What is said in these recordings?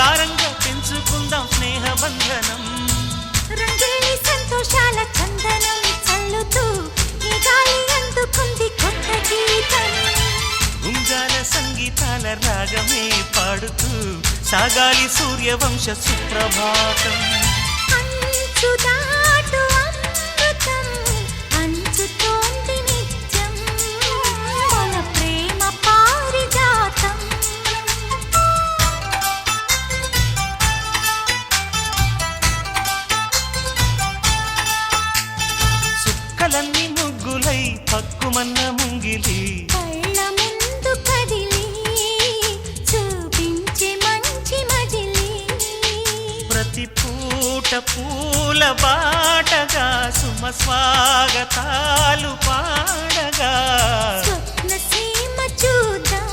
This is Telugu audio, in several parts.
సారంగా పెంచుకుందాం స్నేహబంధనం. రంగేలి సంతోషాల చందనం చల్లుతూ ఈ గాలి అందుకుంది కొత్త గీతం. ఉంగాల సంగీతాల రాగమే పాడుతూ సాగాలి సూర్యవంశ సుప్రభాతం. అంచు దాటు అమృతం అంచుతోంది నిత్యం మన ప్రేమ పారిజాతం. చుక్కలన్నీ ముగ్గులై పక్కుమన్న ముంగిలి కళ్ళ ముందు కదిలి చూపించే మంచి మజిలీ. ప్రతి పూట పూల బాటగా సుమ స్వాగతాలు పాడగా స్వప్న సీమ చూద్దాం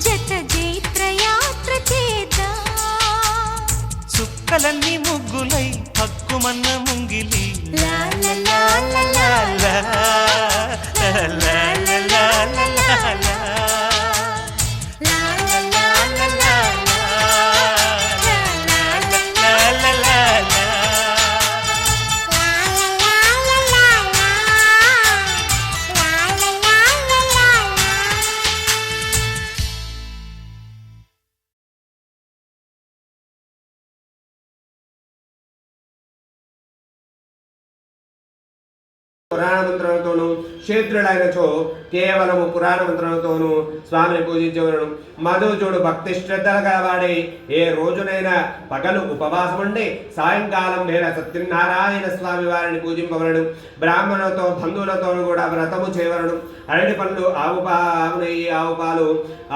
జత జైత్ర యాత్ర చేద్దాం. చుక్కలన్నీ ముగ్గులై పక్కుమన్న ముంగిలి లా లా లా లా లా లా, లా, లా, లా, లా, లా, లా, లా. లా లా లా లా లా పురాణ మంత్రాలతోనూ క్షేత్రుడైనచో కేవలము పురాణ మంత్రాలతోనూ స్వామిని పూజించవలను. మధుజుడు భక్తి శ్రద్ధలు గలవాడై ఏ రోజునైనా పగలు ఉపవాసం ఉండి సాయంకాలం వేళ సత్యనారాయణ స్వామి వారిని పూజింపవలను. బ్రాహ్మణులతో బంధువులతోనూ కూడా వ్రతము చేయవలను. అరటి పండ్లు ఆవు నెయ్యి ఆవు పాలు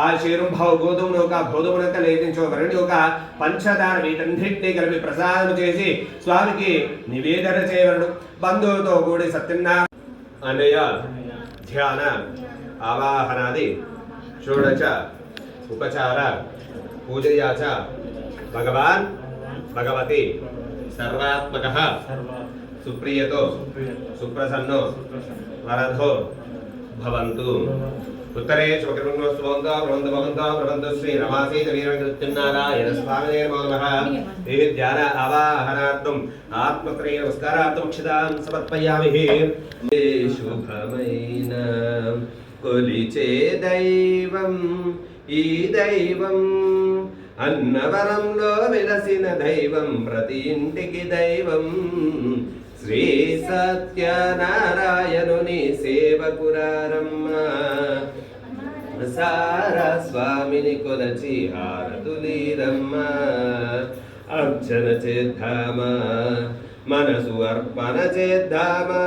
ఆ క్షీరంభావు గోధుమను ఒక గోధుమనక లేదించవలని ఒక పంచదార వీటన్నింటినీ కలిపి ప్రసాదం చేసి స్వామికి నివేదన చేయవలను. బంధువులతో కూడి సత్యనారాయణ అన్నయ్య ధ్యాన ఆవాహనాది షోడశ ఉపచార పూజయా చ భగవాన్ భగవతి సర్వాత్మకః సుప్రియతో సుప్రసన్నో వరదో భవంతు. ఉత్తరే శుభకృష్ణోత్సవంతో భవంతు శ్రీ రమాసీత వీరనారాయణ స్వామినే నమః. ఈ ధ్యాన ఆవాహనార్థం ఆత్మత్రయ నమస్కారార్థం క్షితాం సమర్పయామి. శుభమైన కొలిచే దైవం ఈ దైవం అన్నవరంలో వెలసిన దైవం ప్రతి ఇంటికి దైవం. శ్రీ సత్యనారాయణుని సేవకురారమ్మ సారా స్వామిని కొలచి హారతులీరమ్మ. అర్చన చేద్దామా మనసు అర్పణ చేద్దామా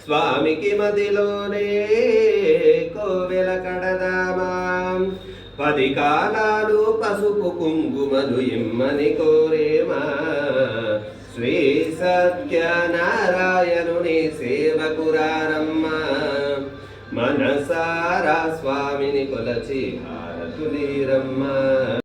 స్వామికి మదిలోనే కోవెల కడదామా. 10 కాలాలు పసుపు కుంకుమలు ఇమ్మని కోరేమా. శ్రీ సత్యనారాయణుని సేవకురారమ్మ మనసారా స్వామిని కొలచి హారతులీరమ్మ.